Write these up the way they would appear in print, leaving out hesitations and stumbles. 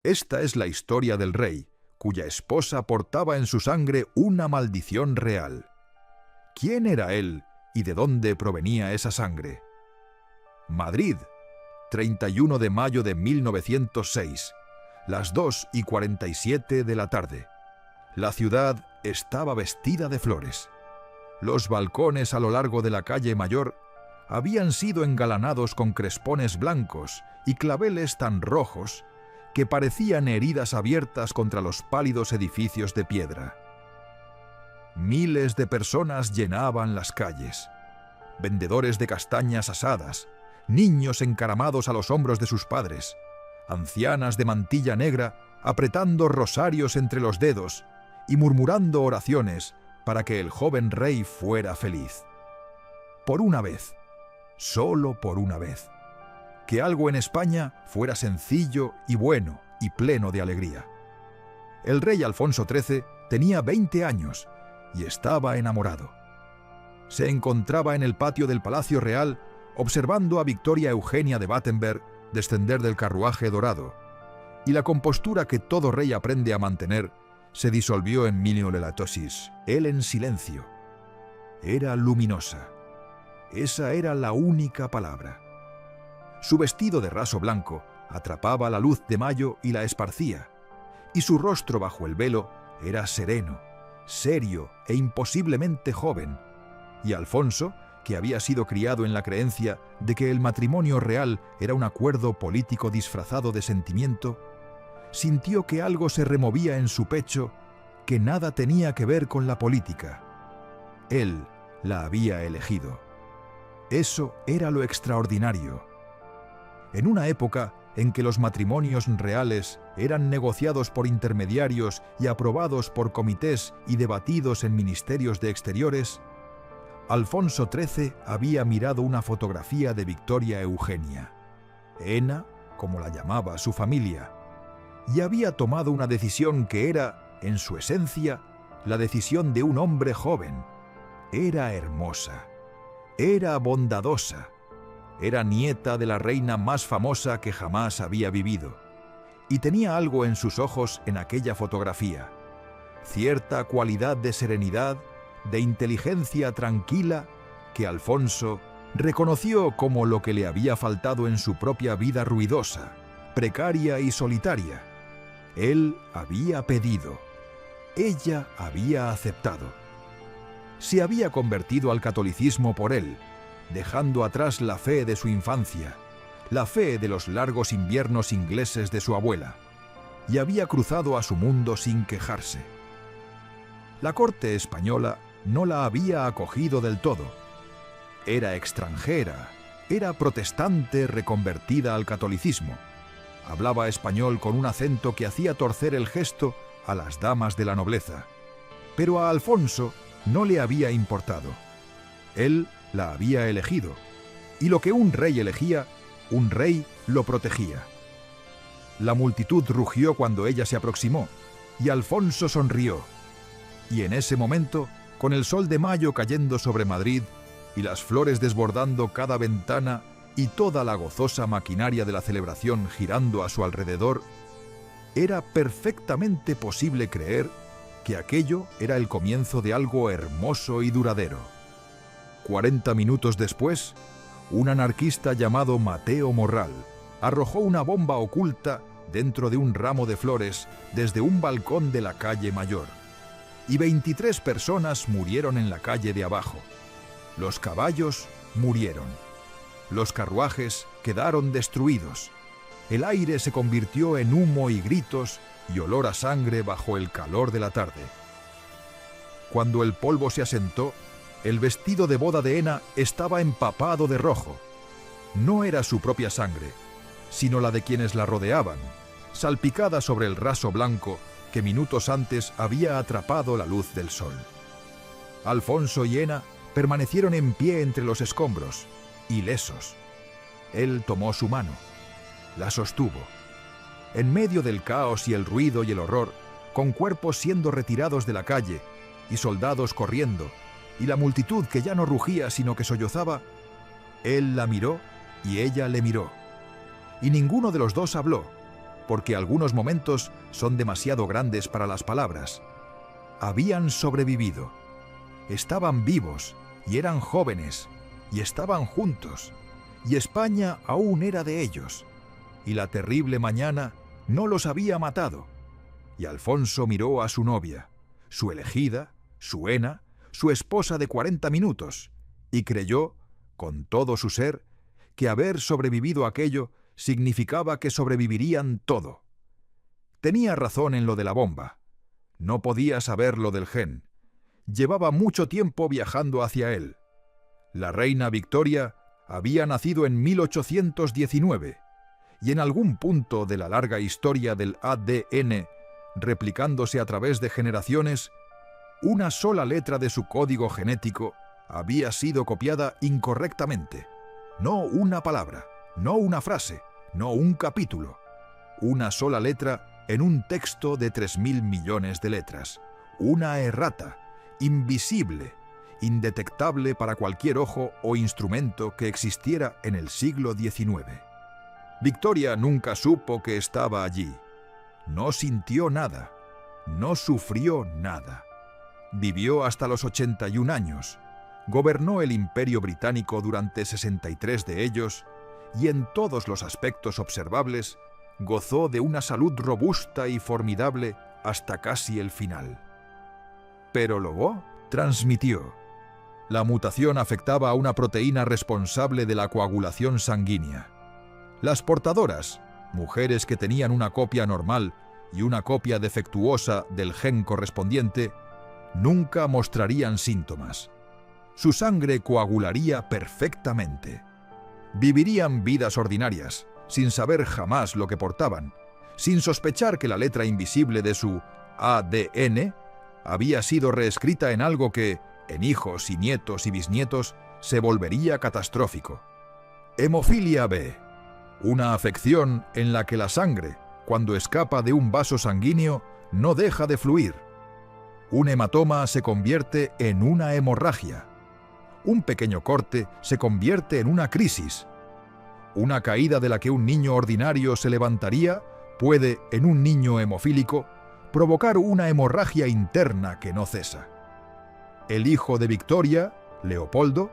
Esta es la historia del rey, cuya esposa portaba en su sangre una maldición real. ¿Quién era él y de dónde provenía esa sangre? Madrid, 31 de mayo de 1906, las 2:47 de la tarde. La ciudad estaba vestida de flores. Los balcones a lo largo de la calle Mayor habían sido engalanados con crespones blancos y claveles tan rojos que parecían heridas abiertas contra los pálidos edificios de piedra. Miles de personas llenaban las calles. Vendedores de castañas asadas, niños encaramados a los hombros de sus padres, ancianas de mantilla negra apretando rosarios entre los dedos y murmurando oraciones para que el joven rey fuera feliz. Por una vez, solo por una vez, que algo en España fuera sencillo y bueno y pleno de alegría. El rey Alfonso XIII tenía 20 años y estaba enamorado. Se encontraba en el patio del Palacio Real observando a Victoria Eugenia de Battenberg descender del carruaje dorado, y la compostura que todo rey aprende a mantener se disolvió en miniolelatosis, él en silencio. Era luminosa. Esa era la única palabra. Su vestido de raso blanco atrapaba la luz de mayo y la esparcía, y su rostro bajo el velo era sereno, serio e imposiblemente joven, y Alfonso, que había sido criado en la creencia de que el matrimonio real era un acuerdo político disfrazado de sentimiento, sintió que algo se removía en su pecho que nada tenía que ver con la política. Él la había elegido. Eso era lo extraordinario. En una época en que los matrimonios reales eran negociados por intermediarios y aprobados por comités y debatidos en ministerios de exteriores, Alfonso XIII había mirado una fotografía de Victoria Eugenia, Ena, como la llamaba su familia, y había tomado una decisión que era, en su esencia, la decisión de un hombre joven. Era hermosa, era bondadosa, era nieta de la reina más famosa que jamás había vivido, y tenía algo en sus ojos en aquella fotografía, cierta cualidad de serenidad, de inteligencia tranquila que Alfonso reconoció como lo que le había faltado en su propia vida ruidosa, precaria y solitaria. Él había pedido, ella había aceptado. Se había convertido al catolicismo por él, dejando atrás la fe de su infancia, la fe de los largos inviernos ingleses de su abuela, y había cruzado a su mundo sin quejarse. La corte española no la había acogido del todo. Era extranjera, era protestante reconvertida al catolicismo. Hablaba español con un acento que hacía torcer el gesto a las damas de la nobleza. Pero a Alfonso no le había importado. Él la había elegido, y lo que un rey elegía, un rey lo protegía. La multitud rugió cuando ella se aproximó, y Alfonso sonrió. Y en ese momento, con el sol de mayo cayendo sobre Madrid y las flores desbordando cada ventana y toda la gozosa maquinaria de la celebración girando a su alrededor, era perfectamente posible creer que aquello era el comienzo de algo hermoso y duradero. 40 minutos después, un anarquista llamado Mateo Morral arrojó una bomba oculta dentro de un ramo de flores desde un balcón de la calle Mayor, y 23 personas murieron en la calle de abajo. Los caballos murieron. Los carruajes quedaron destruidos. El aire se convirtió en humo y gritos y olor a sangre bajo el calor de la tarde. Cuando el polvo se asentó, el vestido de boda de Ena estaba empapado de rojo. No era su propia sangre, sino la de quienes la rodeaban, salpicada sobre el raso blanco que minutos antes había atrapado la luz del sol. Alfonso y Ena permanecieron en pie entre los escombros, ilesos. Él tomó su mano, la sostuvo. En medio del caos y el ruido y el horror, con cuerpos siendo retirados de la calle, y soldados corriendo, y la multitud que ya no rugía sino que sollozaba, él la miró y ella le miró. Y ninguno de los dos habló, porque algunos momentos son demasiado grandes para las palabras. Habían sobrevivido. Estaban vivos y eran jóvenes y estaban juntos. Y España aún era de ellos. Y la terrible mañana no los había matado. Y Alfonso miró a su novia, su elegida, su Ena, su esposa de 40 minutos, y creyó, con todo su ser, que haber sobrevivido aquello significaba que sobrevivirían todo. Tenía razón en lo de la bomba. No podía saber lo del gen. Llevaba mucho tiempo viajando hacia él. La reina Victoria había nacido en 1819, y en algún punto de la larga historia del ADN, replicándose a través de generaciones, una sola letra de su código genético había sido copiada incorrectamente. No una palabra, no una frase, no un capítulo. Una sola letra en un texto de 3.000 millones de letras. Una errata, invisible, indetectable para cualquier ojo o instrumento que existiera en el siglo XIX. Victoria nunca supo que estaba allí. No sintió nada, no sufrió nada. Vivió hasta los 81 años, gobernó el Imperio Británico durante 63 de ellos y en todos los aspectos observables gozó de una salud robusta y formidable hasta casi el final. Pero luego transmitió. La mutación afectaba a una proteína responsable de la coagulación sanguínea. Las portadoras, mujeres que tenían una copia normal y una copia defectuosa del gen correspondiente, nunca mostrarían síntomas. Su sangre coagularía perfectamente. Vivirían vidas ordinarias, sin saber jamás lo que portaban, sin sospechar que la letra invisible de su ADN había sido reescrita en algo que, en hijos y nietos y bisnietos, se volvería catastrófico. Hemofilia B, una afección en la que la sangre, cuando escapa de un vaso sanguíneo, no deja de fluir. Un hematoma se convierte en una hemorragia. Un pequeño corte se convierte en una crisis. Una caída de la que un niño ordinario se levantaría puede, en un niño hemofílico, provocar una hemorragia interna que no cesa. El hijo de Victoria, Leopoldo,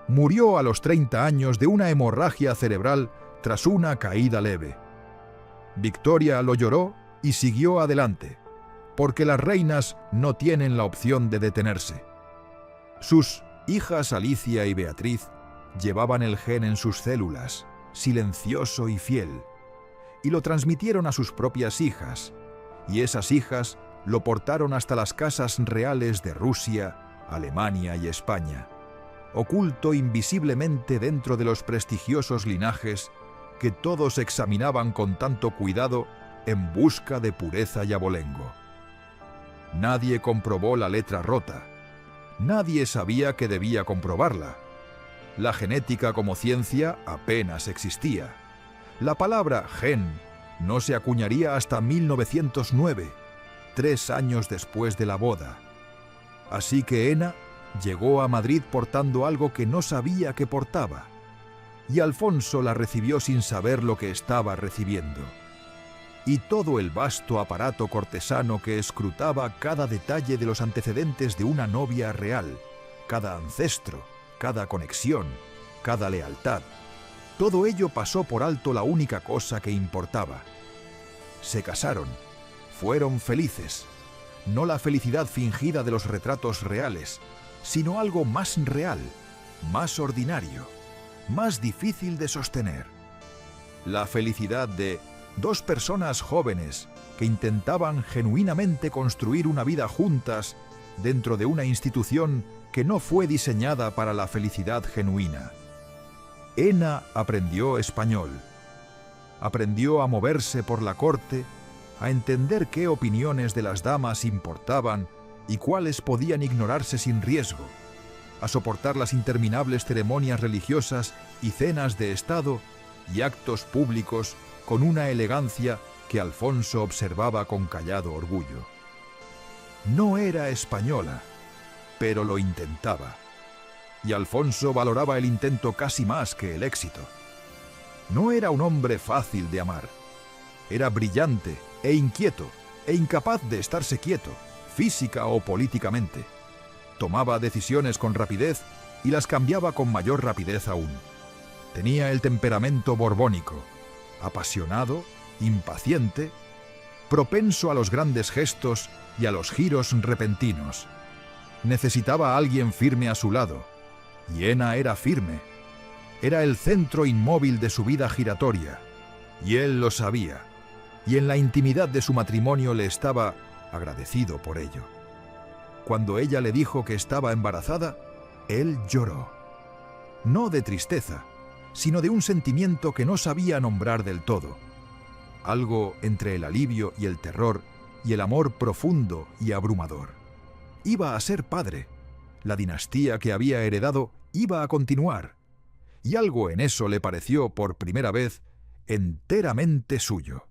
murió a los 30 años de una hemorragia cerebral tras una caída leve. Victoria lo lloró y siguió adelante, porque las reinas no tienen la opción de detenerse. Sus hijas Alicia y Beatriz llevaban el gen en sus células, silencioso y fiel, y lo transmitieron a sus propias hijas, y esas hijas lo portaron hasta las casas reales de Rusia, Alemania y España, oculto invisiblemente dentro de los prestigiosos linajes que todos examinaban con tanto cuidado en busca de pureza y abolengo. Nadie comprobó la letra rota. Nadie sabía que debía comprobarla. La genética como ciencia apenas existía. La palabra gen no se acuñaría hasta 1909, 3 años después de la boda. Así que Ena llegó a Madrid portando algo que no sabía que portaba, y Alfonso la recibió sin saber lo que estaba recibiendo. Y todo el vasto aparato cortesano que escrutaba cada detalle de los antecedentes de una novia real, cada ancestro, cada conexión, cada lealtad, todo ello pasó por alto la única cosa que importaba. Se casaron, fueron felices, no la felicidad fingida de los retratos reales, sino algo más real, más ordinario, más difícil de sostener. La felicidad de dos personas jóvenes que intentaban genuinamente construir una vida juntas dentro de una institución que no fue diseñada para la felicidad genuina. Ena aprendió español. Aprendió a moverse por la corte, a entender qué opiniones de las damas importaban y cuáles podían ignorarse sin riesgo, a soportar las interminables ceremonias religiosas y cenas de Estado y actos públicos con una elegancia que Alfonso observaba con callado orgullo. No era española, pero lo intentaba. Y Alfonso valoraba el intento casi más que el éxito. No era un hombre fácil de amar. Era brillante e inquieto e incapaz de estarse quieto, física o políticamente. Tomaba decisiones con rapidez y las cambiaba con mayor rapidez aún. Tenía el temperamento borbónico, apasionado, impaciente, propenso a los grandes gestos y a los giros repentinos. Necesitaba a alguien firme a su lado, y Ena era firme. Era el centro inmóvil de su vida giratoria, y él lo sabía, y en la intimidad de su matrimonio le estaba agradecido por ello. Cuando ella le dijo que estaba embarazada, él lloró. No de tristeza, sino de un sentimiento que no sabía nombrar del todo. Algo entre el alivio y el terror y el amor profundo y abrumador. Iba a ser padre. La dinastía que había heredado iba a continuar. Y algo en eso le pareció por primera vez enteramente suyo.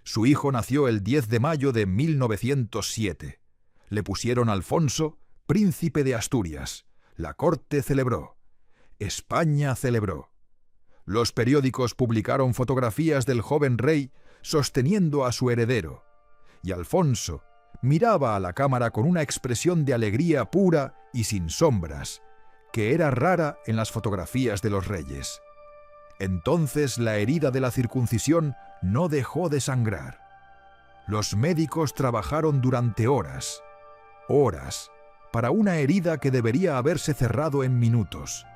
Su hijo nació el 10 de mayo de 1907. Le pusieron Alfonso, príncipe de Asturias. La corte celebró. España celebró. Los periódicos publicaron fotografías del joven rey sosteniendo a su heredero, y Alfonso miraba a la cámara con una expresión de alegría pura y sin sombras, que era rara en las fotografías de los reyes. Entonces la herida de la circuncisión no dejó de sangrar. Los médicos trabajaron durante horas, para una herida que debería haberse cerrado en minutos.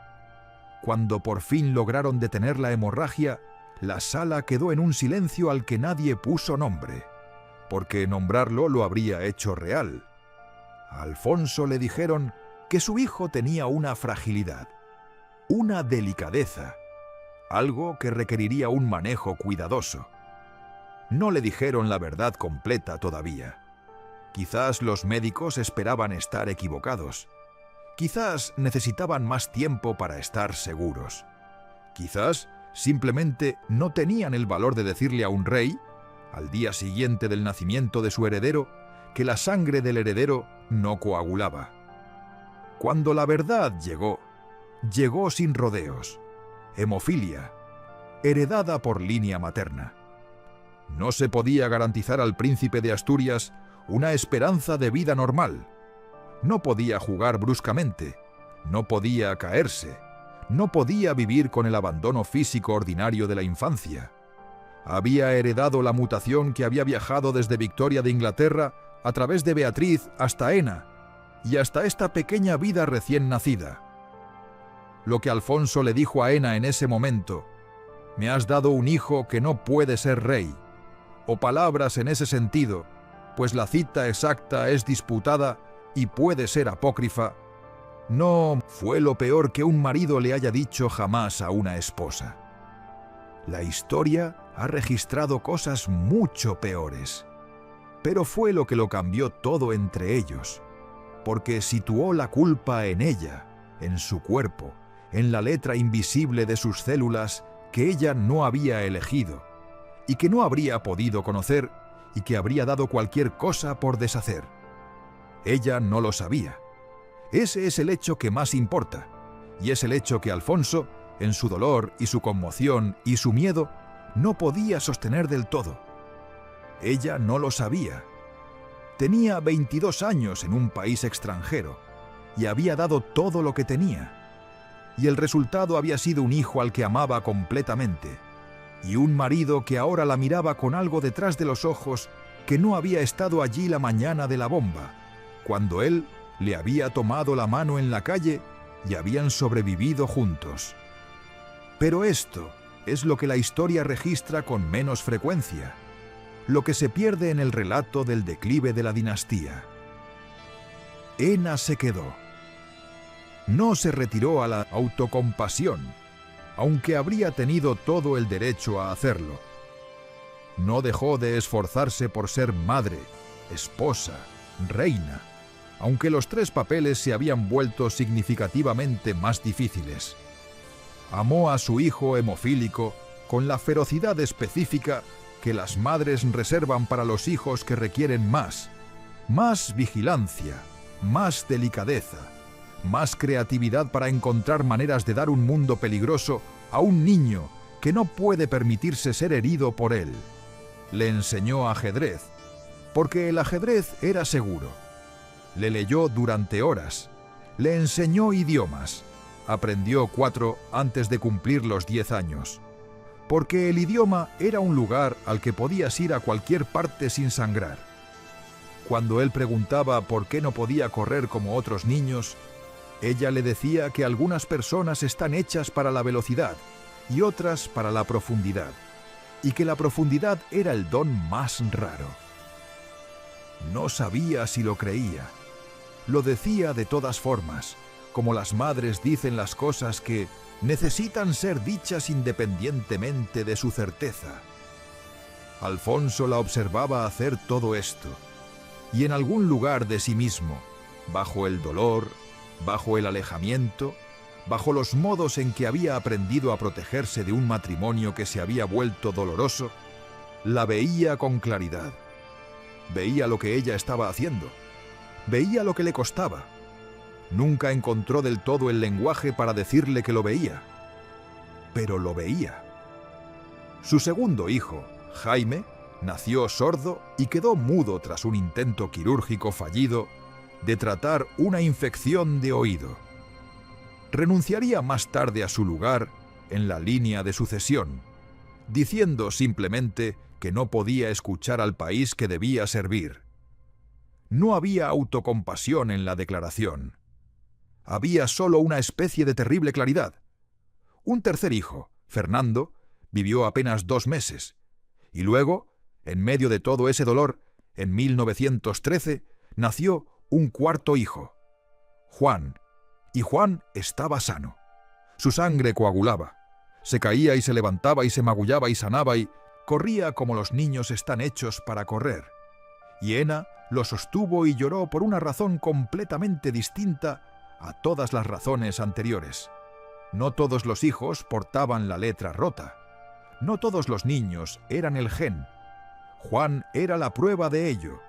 Cuando por fin lograron detener la hemorragia, la sala quedó en un silencio al que nadie puso nombre, porque nombrarlo lo habría hecho real. A Alfonso le dijeron que su hijo tenía una fragilidad, una delicadeza, algo que requeriría un manejo cuidadoso. No le dijeron la verdad completa todavía. Quizás los médicos esperaban estar equivocados. Quizás necesitaban más tiempo para estar seguros. Quizás simplemente no tenían el valor de decirle a un rey, al día siguiente del nacimiento de su heredero, que la sangre del heredero no coagulaba. Cuando la verdad llegó sin rodeos. Hemofilia, heredada por línea materna. No se podía garantizar al príncipe de Asturias una esperanza de vida normal. No podía jugar bruscamente, no podía caerse, no podía vivir con el abandono físico ordinario de la infancia. Había heredado la mutación que había viajado desde Victoria de Inglaterra a través de Beatriz hasta Ena y hasta esta pequeña vida recién nacida. Lo que Alfonso le dijo a Ena en ese momento, «Me has dado un hijo que no puede ser rey», o palabras en ese sentido, pues la cita exacta es disputada y puede ser apócrifa, no fue lo peor que un marido le haya dicho jamás a una esposa. La historia ha registrado cosas mucho peores, pero fue lo que lo cambió todo entre ellos, porque situó la culpa en ella, en su cuerpo, en la letra invisible de sus células que ella no había elegido y que no habría podido conocer y que habría dado cualquier cosa por deshacer. Ella no lo sabía. Ese es el hecho que más importa, y es el hecho que Alfonso, en su dolor y su conmoción y su miedo, no podía sostener del todo. Ella no lo sabía. Tenía 22 años en un país extranjero y había dado todo lo que tenía. Y el resultado había sido un hijo al que amaba completamente y un marido que ahora la miraba con algo detrás de los ojos que no había estado allí la mañana de la bomba, cuando él le había tomado la mano en la calle y habían sobrevivido juntos. Pero esto es lo que la historia registra con menos frecuencia, lo que se pierde en el relato del declive de la dinastía. Ena se quedó. No se retiró a la autocompasión, aunque habría tenido todo el derecho a hacerlo. No dejó de esforzarse por ser madre, esposa, reina, aunque los tres papeles se habían vuelto significativamente más difíciles. Amó a su hijo hemofílico con la ferocidad específica que las madres reservan para los hijos que requieren más vigilancia, más delicadeza, más creatividad para encontrar maneras de dar un mundo peligroso a un niño que no puede permitirse ser herido por él. Le enseñó ajedrez, porque el ajedrez era seguro. Le leyó durante horas. Le enseñó idiomas. Aprendió 4 antes de cumplir los 10 años. Porque el idioma era un lugar al que podías ir a cualquier parte sin sangrar. Cuando él preguntaba por qué no podía correr como otros niños, ella le decía que algunas personas están hechas para la velocidad y otras para la profundidad, y que la profundidad era el don más raro. No sabía si lo creía. Lo decía de todas formas, como las madres dicen las cosas que necesitan ser dichas independientemente de su certeza. Alfonso la observaba hacer todo esto, y en algún lugar de sí mismo, bajo el dolor, bajo el alejamiento, bajo los modos en que había aprendido a protegerse de un matrimonio que se había vuelto doloroso, la veía con claridad. Veía lo que ella estaba haciendo. Veía lo que le costaba. Nunca encontró del todo el lenguaje para decirle que lo veía. Pero lo veía. Su segundo hijo, Jaime, nació sordo y quedó mudo tras un intento quirúrgico fallido de tratar una infección de oído. Renunciaría más tarde a su lugar en la línea de sucesión, diciendo simplemente que no podía escuchar al país que debía servir. No había autocompasión en la declaración. Había solo una especie de terrible claridad. Un tercer hijo, Fernando, vivió apenas 2 meses, y luego, en medio de todo ese dolor, en 1913, nació un cuarto hijo, Juan, y Juan estaba sano. Su sangre coagulaba, se caía y se levantaba y se magullaba y sanaba y corría como los niños están hechos para correr. Y Ena lo sostuvo y lloró por una razón completamente distinta a todas las razones anteriores. No todos los hijos portaban la letra rota. No todos los niños eran el gen. Juan era la prueba de ello.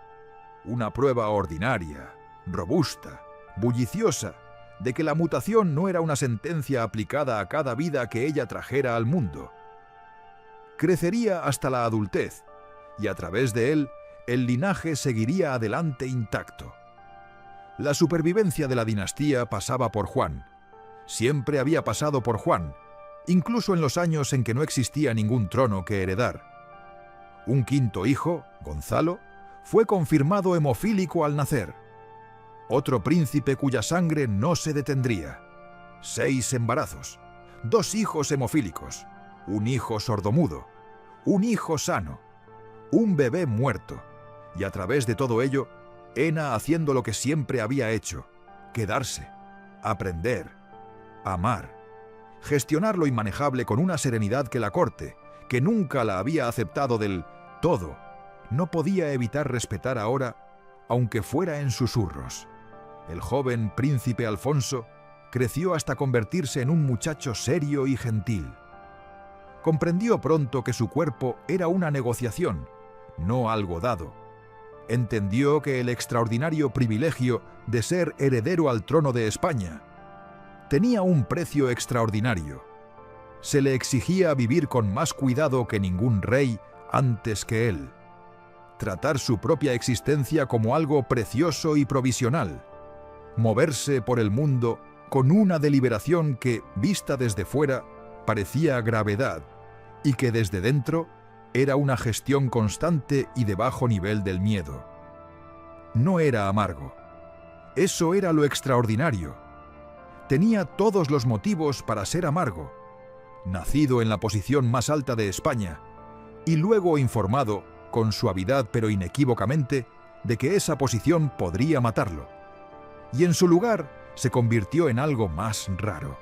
Una prueba ordinaria, robusta, bulliciosa, de que la mutación no era una sentencia aplicada a cada vida que ella trajera al mundo. Crecería hasta la adultez, y a través de él, el linaje seguiría adelante intacto. La supervivencia de la dinastía pasaba por Juan. Siempre había pasado por Juan, incluso en los años en que no existía ningún trono que heredar. Un quinto hijo, Gonzalo, fue confirmado hemofílico al nacer. Otro príncipe cuya sangre no se detendría. 6 embarazos, 2 hijos hemofílicos, un hijo sordomudo, un hijo sano, un bebé muerto, y a través de todo ello, Ena haciendo lo que siempre había hecho: quedarse, aprender, amar, gestionar lo inmanejable con una serenidad que la corte, que nunca la había aceptado del todo, no podía evitar respetar ahora, aunque fuera en susurros. El joven príncipe Alfonso creció hasta convertirse en un muchacho serio y gentil. Comprendió pronto que su cuerpo era una negociación, no algo dado. Entendió que el extraordinario privilegio de ser heredero al trono de España tenía un precio extraordinario. Se le exigía vivir con más cuidado que ningún rey antes que él. Tratar su propia existencia como algo precioso y provisional. Moverse por el mundo con una deliberación que, vista desde fuera, parecía gravedad y que desde dentro era una gestión constante y de bajo nivel del miedo. No era amargo. Eso era lo extraordinario. Tenía todos los motivos para ser amargo. Nacido en la posición más alta de España y luego informado, con suavidad pero inequívocamente, de que esa posición podría matarlo. Y en su lugar se convirtió en algo más raro.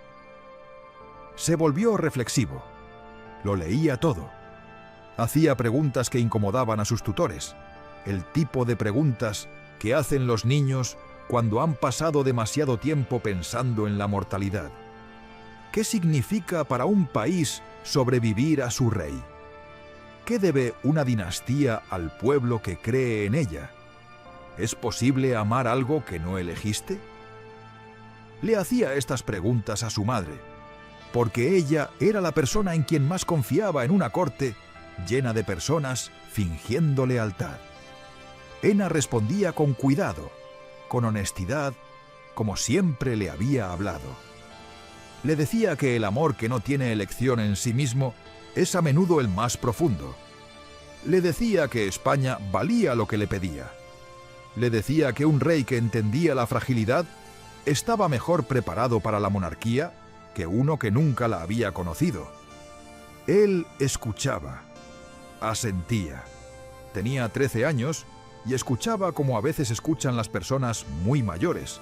Se volvió reflexivo. Lo leía todo. Hacía preguntas que incomodaban a sus tutores, el tipo de preguntas que hacen los niños cuando han pasado demasiado tiempo pensando en la mortalidad. ¿Qué significa para un país sobrevivir a su rey? ¿Qué debe una dinastía al pueblo que cree en ella? ¿Es posible amar algo que no elegiste? Le hacía estas preguntas a su madre, porque ella era la persona en quien más confiaba en una corte llena de personas fingiendo lealtad. Ena respondía con cuidado, con honestidad, como siempre le había hablado. Le decía que el amor que no tiene elección en sí mismo es a menudo el más profundo. Le decía que España valía lo que le pedía. Le decía que un rey que entendía la fragilidad estaba mejor preparado para la monarquía que uno que nunca la había conocido. Él escuchaba, asentía. Tenía 13 años y escuchaba como a veces escuchan las personas muy mayores,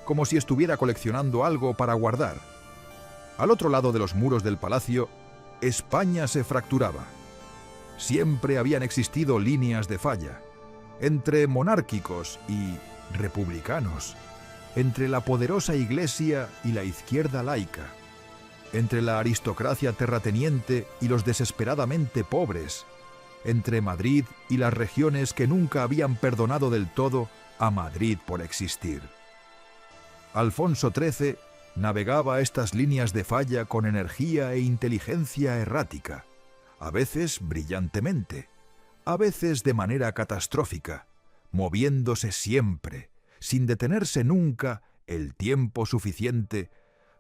como si estuviera coleccionando algo para guardar. Al otro lado de los muros del palacio, España se fracturaba. Siempre habían existido líneas de falla, entre monárquicos y republicanos, entre la poderosa Iglesia y la izquierda laica, entre la aristocracia terrateniente y los desesperadamente pobres, entre Madrid y las regiones que nunca habían perdonado del todo a Madrid por existir. Alfonso XIII navegaba estas líneas de falla con energía e inteligencia errática, a veces brillantemente, a veces de manera catastrófica, moviéndose siempre, sin detenerse nunca el tiempo suficiente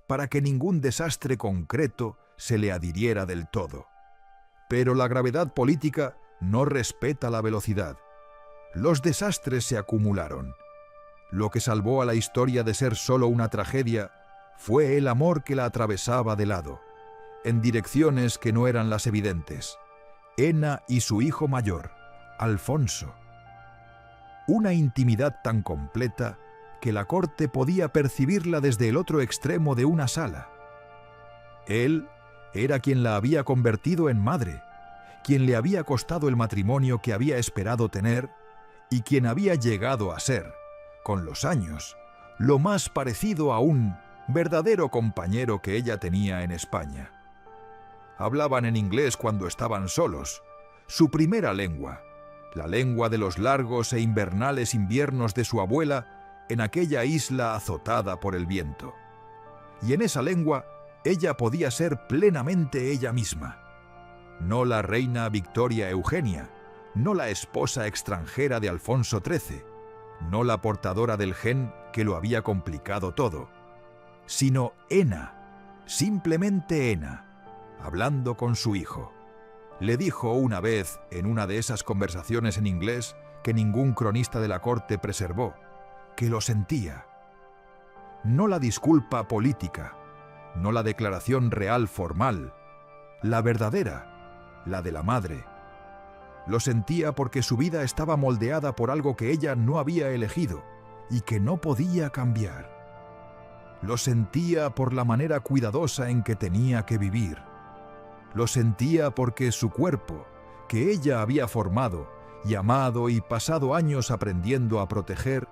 para que ningún desastre concreto se le adhiriera del todo. Pero la gravedad política no respeta la velocidad. Los desastres se acumularon. Lo que salvó a la historia de ser solo una tragedia fue el amor que la atravesaba de lado, en direcciones que no eran las evidentes. Ena y su hijo mayor, Alfonso. Una intimidad tan completa que la corte podía percibirla desde el otro extremo de una sala. Él era quien la había convertido en madre, quien le había costado el matrimonio que había esperado tener y quien había llegado a ser, con los años, lo más parecido a un verdadero compañero que ella tenía en España. Hablaban en inglés cuando estaban solos, su primera lengua, la lengua de los largos e invernales inviernos de su abuela en aquella isla azotada por el viento. Y en esa lengua ella podía ser plenamente ella misma. No la reina Victoria Eugenia, no la esposa extranjera de Alfonso XIII, no la portadora del gen que lo había complicado todo, sino Ena, simplemente Ena, hablando con su hijo. Le dijo una vez en una de esas conversaciones en inglés que ningún cronista de la corte preservó, que lo sentía. No la disculpa política, no la declaración real formal, la verdadera, la de la madre. Lo sentía porque su vida estaba moldeada por algo que ella no había elegido y que no podía cambiar. Lo sentía por la manera cuidadosa en que tenía que vivir. Lo sentía porque su cuerpo, que ella había formado y amado y pasado años aprendiendo a proteger,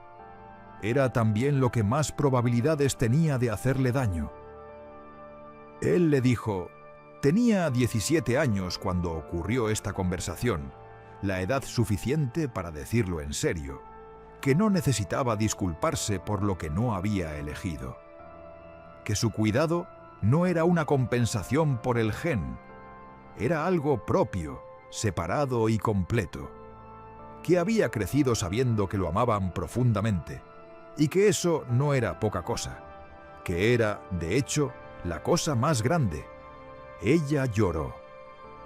era también lo que más probabilidades tenía de hacerle daño. Él le dijo, tenía 17 años cuando ocurrió esta conversación, la edad suficiente para decirlo en serio, que no necesitaba disculparse por lo que no había elegido, que su cuidado no era una compensación por el gen, era algo propio, separado y completo, que había crecido sabiendo que lo amaban profundamente, y que eso no era poca cosa, que era, de hecho, la cosa más grande. Ella lloró.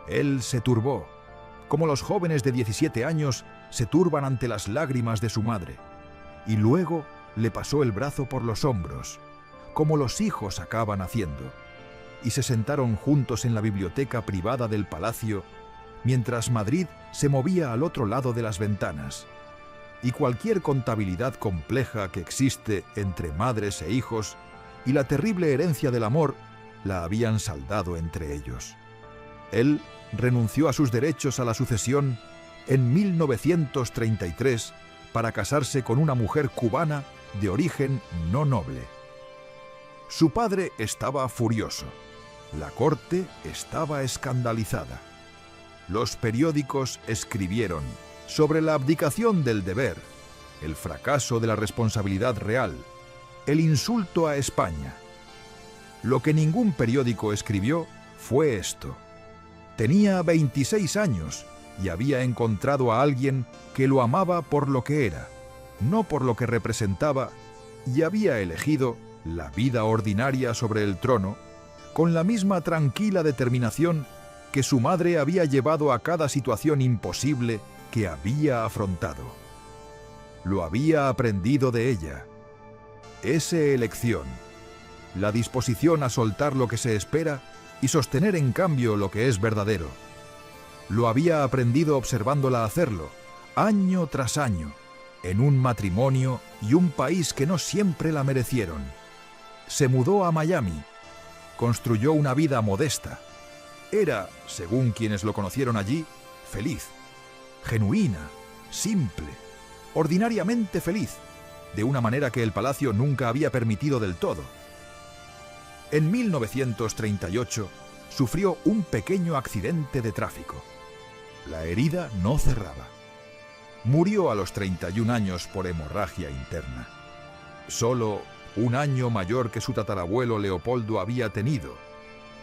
Él se turbó, como los jóvenes de 17 años se turban ante las lágrimas de su madre, y luego le pasó el brazo por los hombros, como los hijos acaban haciendo, y se sentaron juntos en la biblioteca privada del palacio, mientras Madrid se movía al otro lado de las ventanas, y cualquier contabilidad compleja que existe entre madres e hijos y la terrible herencia del amor la habían saldado entre ellos. Él renunció a sus derechos a la sucesión en 1933 para casarse con una mujer cubana de origen no noble. Su padre estaba furioso. La corte estaba escandalizada. Los periódicos escribieron sobre la abdicación del deber, el fracaso de la responsabilidad real, el insulto a España. Lo que ningún periódico escribió fue esto. Tenía 26 años y había encontrado a alguien que lo amaba por lo que era, no por lo que representaba, y había elegido la vida ordinaria sobre el trono con la misma tranquila determinación que su madre había llevado a cada situación imposible que había afrontado. Lo había aprendido de ella. Esa elección, la disposición a soltar lo que se espera y sostener en cambio lo que es verdadero. Lo había aprendido observándola hacerlo, año tras año, en un matrimonio y un país que no siempre la merecieron. Se mudó a Miami, construyó una vida modesta. Era, según quienes lo conocieron allí, feliz, genuina, simple, ordinariamente feliz, de una manera que el palacio nunca había permitido del todo. En 1938 sufrió un pequeño accidente de tráfico. La herida no cerraba. Murió a los 31 años por hemorragia interna. Solo un año mayor que su tatarabuelo Leopoldo había tenido.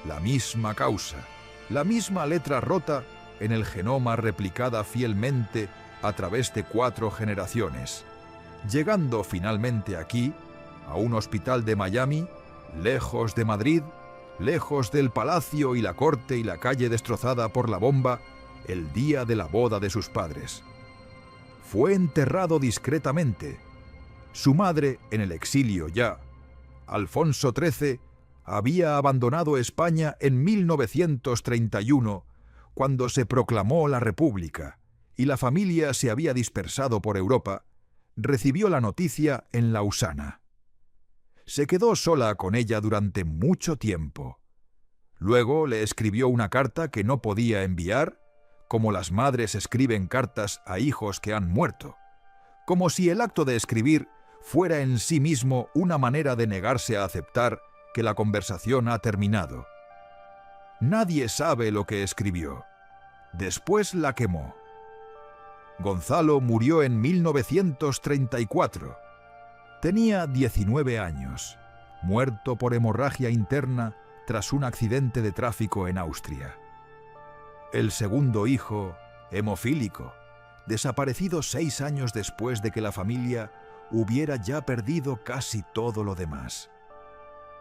La misma causa, la misma letra rota en el genoma replicada fielmente a través de 4 generaciones, llegando finalmente aquí, a un hospital de Miami, lejos de Madrid, lejos del palacio y la corte y la calle destrozada por la bomba, el día de la boda de sus padres. Fue enterrado discretamente. Su madre, en el exilio ya, Alfonso XIII, había abandonado España en 1931, cuando se proclamó la República, y la familia se había dispersado por Europa. Recibió la noticia en Lausana. Se quedó sola con ella durante mucho tiempo. Luego le escribió una carta que no podía enviar, como las madres escriben cartas a hijos que han muerto, como si el acto de escribir fuera en sí mismo una manera de negarse a aceptar que la conversación ha terminado. Nadie sabe lo que escribió. Después la quemó. Gonzalo murió en 1934. Tenía 19 años, muerto por hemorragia interna tras un accidente de tráfico en Austria. El segundo hijo, hemofílico, desaparecido 6 años después de que la familia hubiera ya perdido casi todo lo demás.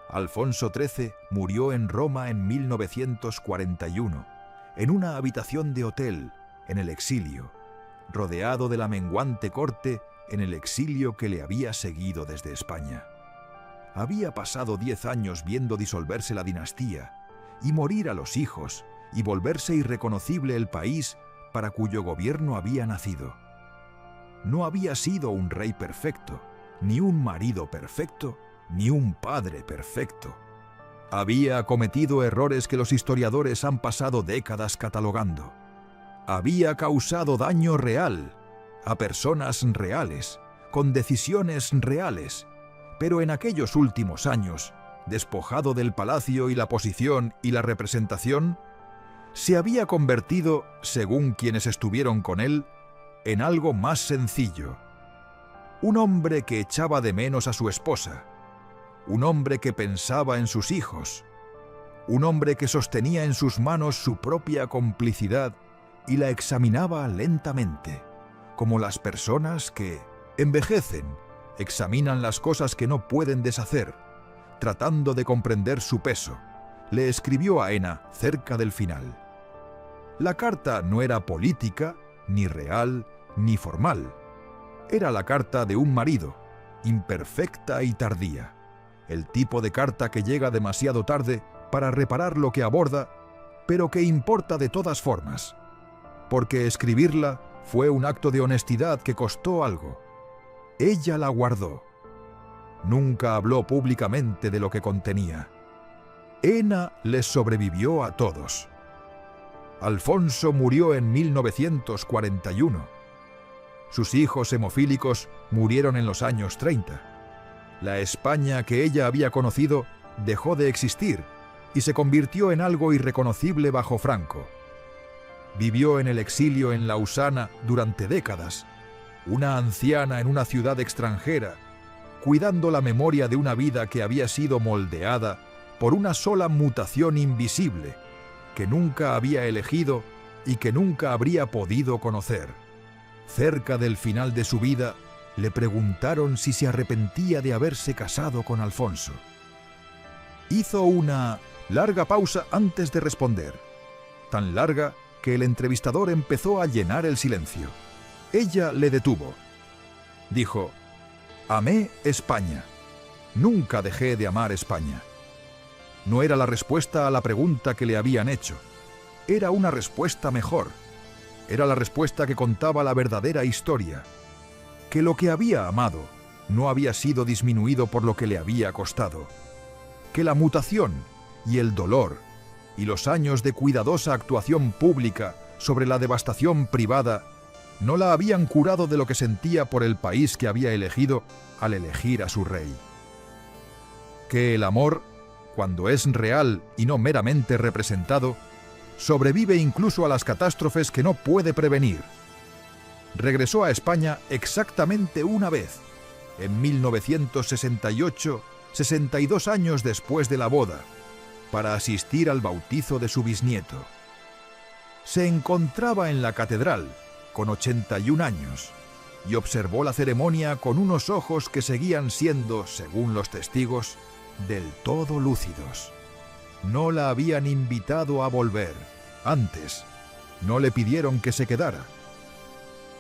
Alfonso XIII murió en Roma en 1941, en una habitación de hotel, en el exilio, rodeado de la menguante corte en el exilio que le había seguido desde España. Había pasado 10 años viendo disolverse la dinastía y morir a los hijos y volverse irreconocible el país para cuyo gobierno había nacido. No había sido un rey perfecto, ni un marido perfecto, ni un padre perfecto. Había cometido errores que los historiadores han pasado décadas catalogando. Había causado daño real a personas reales, con decisiones reales, pero en aquellos últimos años, despojado del palacio y la posición y la representación, se había convertido, según quienes estuvieron con él, en algo más sencillo. Un hombre que echaba de menos a su esposa, un hombre que pensaba en sus hijos, un hombre que sostenía en sus manos su propia complicidad y la examinaba lentamente, como las personas que envejecen, examinan las cosas que no pueden deshacer, tratando de comprender su peso. Le escribió a Ena cerca del final. La carta no era política, ni real, ni formal. Era la carta de un marido, imperfecta y tardía. El tipo de carta que llega demasiado tarde para reparar lo que aborda, pero que importa de todas formas. Porque escribirla fue un acto de honestidad que costó algo. Ella la guardó. Nunca habló públicamente de lo que contenía. Ena les sobrevivió a todos. Alfonso murió en 1941. Sus hijos hemofílicos murieron en los años 30. La España que ella había conocido dejó de existir y se convirtió en algo irreconocible bajo Franco. Vivió en el exilio en Lausana durante décadas, una anciana en una ciudad extranjera, cuidando la memoria de una vida que había sido moldeada por una sola mutación invisible, que nunca había elegido y que nunca habría podido conocer. Cerca del final de su vida, le preguntaron si se arrepentía de haberse casado con Alfonso. Hizo una larga pausa antes de responder, tan larga que el entrevistador empezó a llenar el silencio. Ella le detuvo. Dijo: «Amé España. Nunca dejé de amar España». No era la respuesta a la pregunta que le habían hecho. Era una respuesta mejor. Era la respuesta que contaba la verdadera historia. Que lo que había amado no había sido disminuido por lo que le había costado. Que la mutación y el dolor y los años de cuidadosa actuación pública sobre la devastación privada no la habían curado de lo que sentía por el país que había elegido al elegir a su rey. Que el amor, cuando es real y no meramente representado, sobrevive incluso a las catástrofes que no puede prevenir. Regresó a España exactamente una vez, en 1968, 62 años después de la boda, para asistir al bautizo de su bisnieto. Se encontraba en la catedral, con 81 años, y observó la ceremonia con unos ojos que seguían siendo, según los testigos, del todo lúcidos. No la habían invitado a volver. Antes, no le pidieron que se quedara.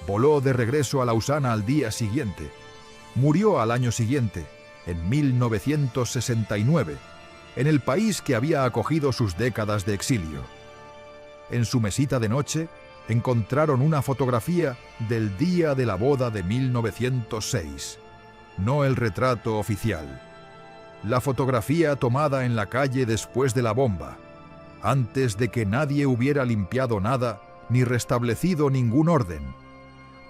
Voló de regreso a Lausana al día siguiente. Murió al año siguiente, en 1969, en el país que había acogido sus décadas de exilio. En su mesita de noche encontraron una fotografía del día de la boda de 1906, no el retrato oficial. La fotografía tomada en la calle después de la bomba, antes de que nadie hubiera limpiado nada ni restablecido ningún orden,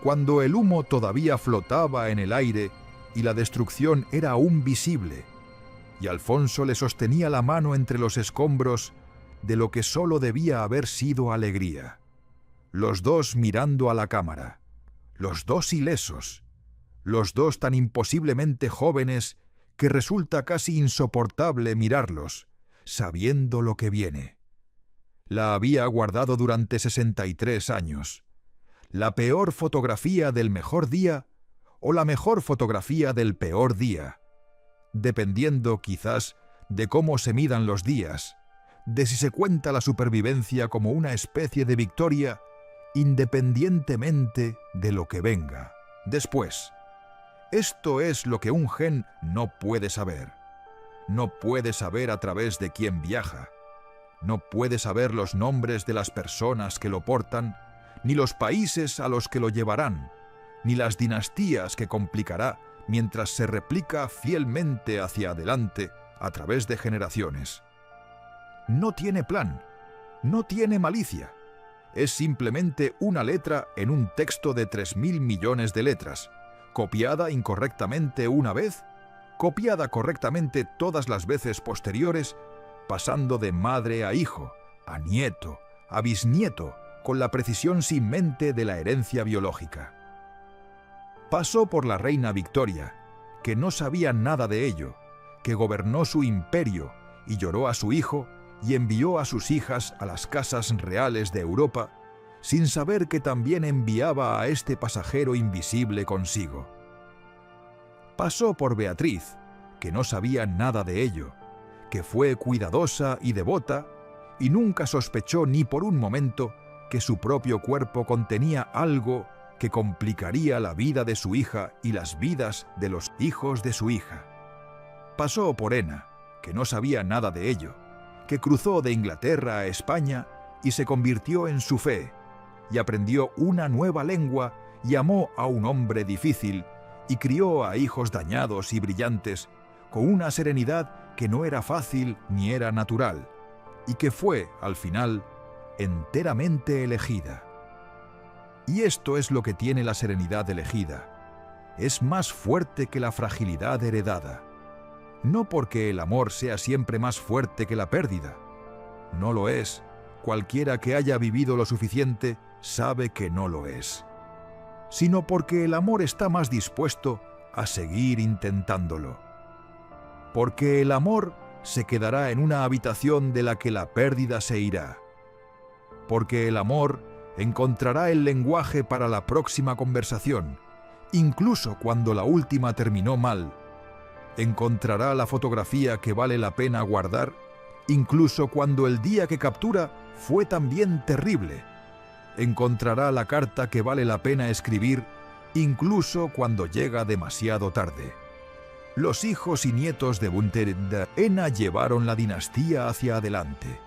cuando el humo todavía flotaba en el aire y la destrucción era aún visible, y Alfonso le sostenía la mano entre los escombros de lo que solo debía haber sido alegría. Los dos mirando a la cámara, los dos ilesos, los dos tan imposiblemente jóvenes que resulta casi insoportable mirarlos, sabiendo lo que viene. La había guardado durante 63 años. La peor fotografía del mejor día o la mejor fotografía del peor día, dependiendo quizás de cómo se midan los días, de si se cuenta la supervivencia como una especie de victoria, independientemente de lo que venga después. Esto es lo que un gen no puede saber. No puede saber a través de quién viaja. No puede saber los nombres de las personas que lo portan, ni los países a los que lo llevarán, ni las dinastías que complicará mientras se replica fielmente hacia adelante a través de generaciones. No tiene plan, no tiene malicia. Es simplemente una letra en un texto de 3.000 millones de letras, copiada incorrectamente una vez, copiada correctamente todas las veces posteriores, pasando de madre a hijo, a nieto, a bisnieto, con la precisión sin mente de la herencia biológica. Pasó por la reina Victoria, que no sabía nada de ello, que gobernó su imperio y lloró a su hijo y envió a sus hijas a las casas reales de Europa, sin saber que también enviaba a este pasajero invisible consigo. Pasó por Beatriz, que no sabía nada de ello, que fue cuidadosa y devota, y nunca sospechó ni por un momento que su propio cuerpo contenía algo que complicaría la vida de su hija y las vidas de los hijos de su hija. Pasó por Ena, que no sabía nada de ello, que cruzó de Inglaterra a España y se convirtió en su fe, y aprendió una nueva lengua y amó a un hombre difícil y crió a hijos dañados y brillantes con una serenidad que no era fácil ni era natural, y que fue, al final, enteramente elegida. Y esto es lo que tiene la serenidad elegida. Es más fuerte que la fragilidad heredada. No porque el amor sea siempre más fuerte que la pérdida. No lo es. Cualquiera que haya vivido lo suficiente sabe que no lo es. Sino porque el amor está más dispuesto a seguir intentándolo. Porque el amor se quedará en una habitación de la que la pérdida se irá. porque el amor encontrará el lenguaje para la próxima conversación, incluso cuando la última terminó mal. Encontrará la fotografía que vale la pena guardar, incluso cuando el día que captura fue también terrible. Encontrará la carta que vale la pena escribir, incluso cuando llega demasiado tarde. Los hijos y nietos de Bunter-Ena llevaron la dinastía hacia adelante.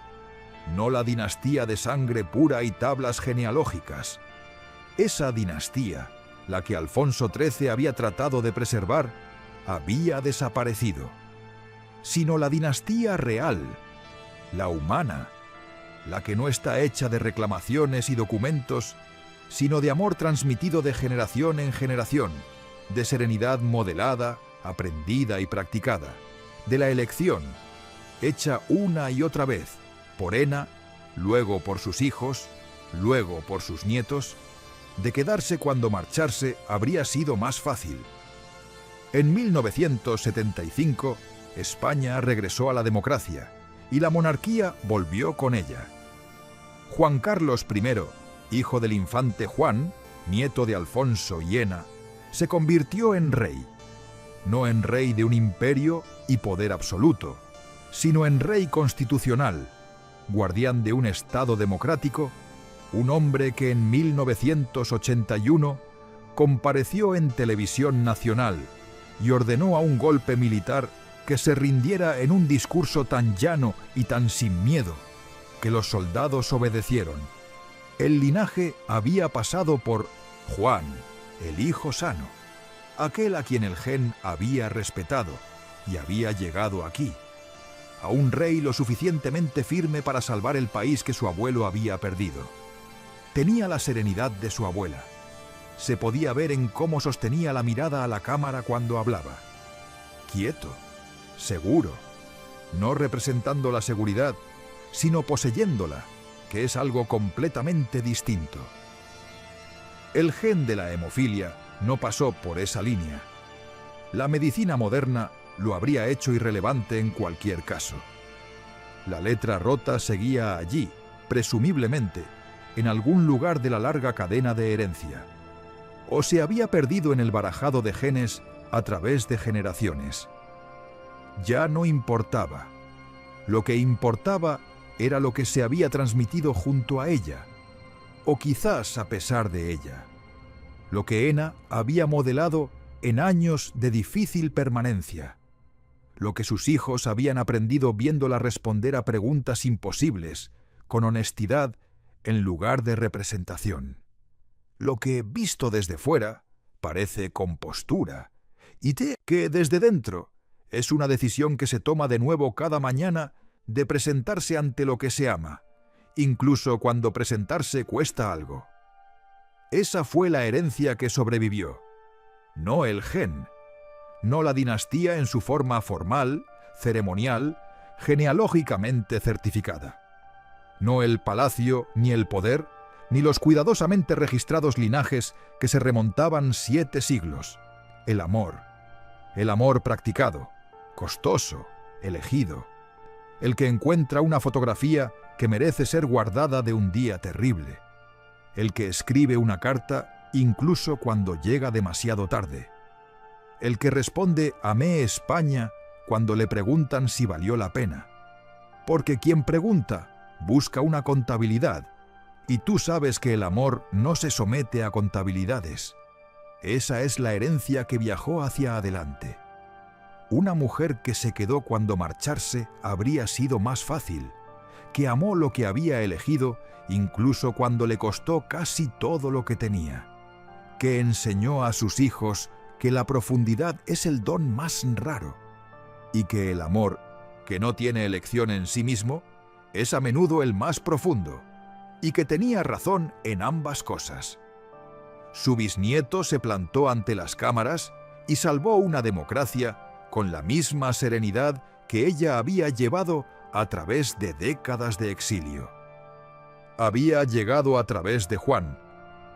No la dinastía de sangre pura y tablas genealógicas. Esa dinastía, la que Alfonso XIII había tratado de preservar, había desaparecido. Sino la dinastía real, la humana, la que no está hecha de reclamaciones y documentos, sino de amor transmitido de generación en generación, de serenidad modelada, aprendida y practicada, de la elección, hecha una y otra vez, por Ena, luego por sus hijos, luego por sus nietos, de quedarse cuando marcharse habría sido más fácil. En 1975, España regresó a la democracia y la monarquía volvió con ella. Juan Carlos I, hijo del infante Juan, nieto de Alfonso y Ena, se convirtió en rey. No en rey de un imperio y poder absoluto, sino en rey constitucional, guardián de un Estado democrático, un hombre que en 1981 compareció en televisión nacional y ordenó a un golpe militar que se rindiera en un discurso tan llano y tan sin miedo, que los soldados obedecieron. El linaje había pasado por Juan, el hijo sano, aquel a quien el gen había respetado y había llegado aquí, a un rey lo suficientemente firme para salvar el país que su abuelo había perdido. Tenía la serenidad de su abuela. Se podía ver en cómo sostenía la mirada a la cámara cuando hablaba. Quieto, seguro, no representando la seguridad, sino poseyéndola, que es algo completamente distinto. El gen de la hemofilia no pasó por esa línea. La medicina moderna lo habría hecho irrelevante en cualquier caso. La letra rota seguía allí, presumiblemente, en algún lugar de la larga cadena de herencia. O se había perdido en el barajado de genes a través de generaciones. Ya no importaba. Lo que importaba era lo que se había transmitido junto a ella, o quizás a pesar de ella. Lo que Ena había modelado en años de difícil permanencia. Lo que sus hijos habían aprendido viéndola responder a preguntas imposibles, con honestidad en lugar de representación. Lo que, visto desde fuera, parece compostura, y que desde dentro es una decisión que se toma de nuevo cada mañana de presentarse ante lo que se ama, incluso cuando presentarse cuesta algo. Esa fue la herencia que sobrevivió, no el gen, no la dinastía en su forma formal, ceremonial, genealógicamente certificada. No el palacio, ni el poder, ni los cuidadosamente registrados linajes que se remontaban 7 siglos. El amor practicado, costoso, elegido. El que encuentra una fotografía que merece ser guardada de un día terrible. El que escribe una carta incluso cuando llega demasiado tarde. El que responde «Amé España» cuando le preguntan si valió la pena. Porque quien pregunta busca una contabilidad, y tú sabes que el amor no se somete a contabilidades. Esa es la herencia que viajó hacia adelante. Una mujer que se quedó cuando marcharse habría sido más fácil, que amó lo que había elegido incluso cuando le costó casi todo lo que tenía, que enseñó a sus hijos que la profundidad es el don más raro, y que el amor, que no tiene elección en sí mismo, es a menudo el más profundo, y que tenía razón en ambas cosas. Su bisnieto se plantó ante las cámaras y salvó una democracia con la misma serenidad que ella había llevado a través de décadas de exilio. Había llegado a través de Juan,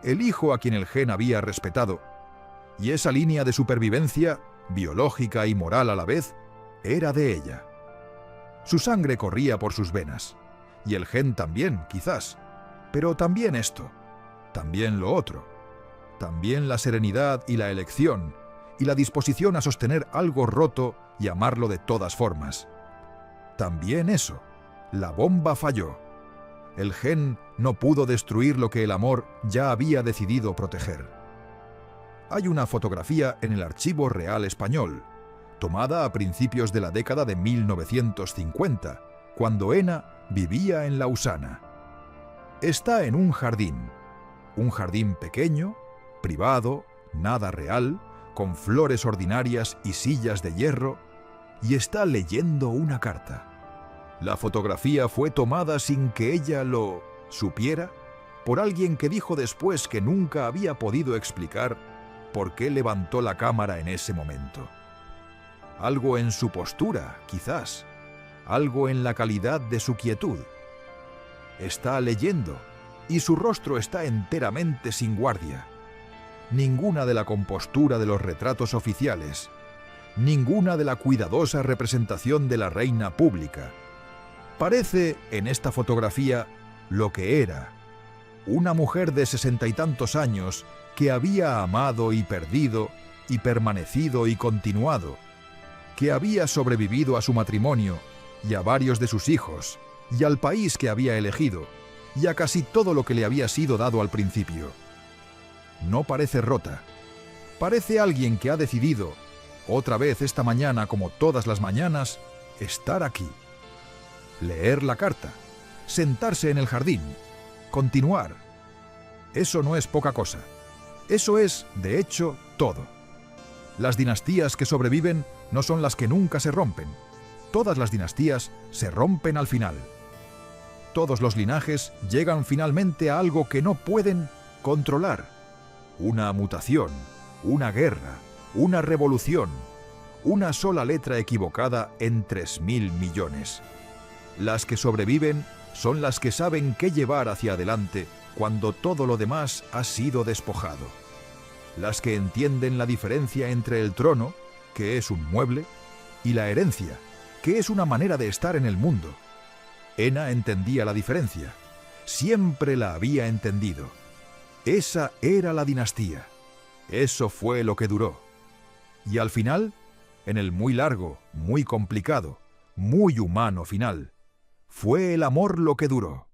el hijo a quien el gen había respetado, y esa línea de supervivencia, biológica y moral a la vez, era de ella. Su sangre corría por sus venas, y el gen también, quizás, Pero también esto, también lo otro, también la serenidad y la elección, y la disposición a sostener algo roto y amarlo de todas formas. También eso, la bomba falló. El gen no pudo destruir lo que el amor ya había decidido proteger. Hay una fotografía en el Archivo Real Español, tomada a principios de la década de 1950, cuando Ena vivía en Lausana. Está en un jardín pequeño, privado, nada real, con flores ordinarias y sillas de hierro, y está leyendo una carta. La fotografía fue tomada sin que ella lo supiera por alguien que dijo después que nunca había podido explicar por qué levantó la cámara en ese momento. Algo en su postura, quizás, algo en la calidad de su quietud. Está leyendo y su rostro está enteramente sin guardia. Ninguna de la compostura de los retratos oficiales, ninguna de la cuidadosa representación de la reina pública. Parece, en esta fotografía, lo que era: una mujer de 60 y tantos años que había amado y perdido, y permanecido y continuado, que había sobrevivido a su matrimonio, y a varios de sus hijos, y al país que había elegido, y a casi todo lo que le había sido dado al principio. No parece rota. Parece alguien que ha decidido, otra vez esta mañana como todas las mañanas, estar aquí. Leer la carta, sentarse en el jardín, continuar. Eso no es poca cosa. Eso es, de hecho, todo. Las dinastías que sobreviven no son las que nunca se rompen. Todas las dinastías se rompen al final. Todos los linajes llegan finalmente a algo que no pueden controlar. Una mutación, una guerra, una revolución, una sola letra equivocada en 3.000 millones. Las que sobreviven son las que saben qué llevar hacia adelante cuando todo lo demás ha sido despojado. Las que entienden la diferencia entre el trono, que es un mueble, y la herencia, que es una manera de estar en el mundo. Ena entendía la diferencia. Siempre la había entendido. Esa era la dinastía. Eso fue lo que duró. Y al final, en el muy largo, muy complicado, muy humano final, fue el amor lo que duró.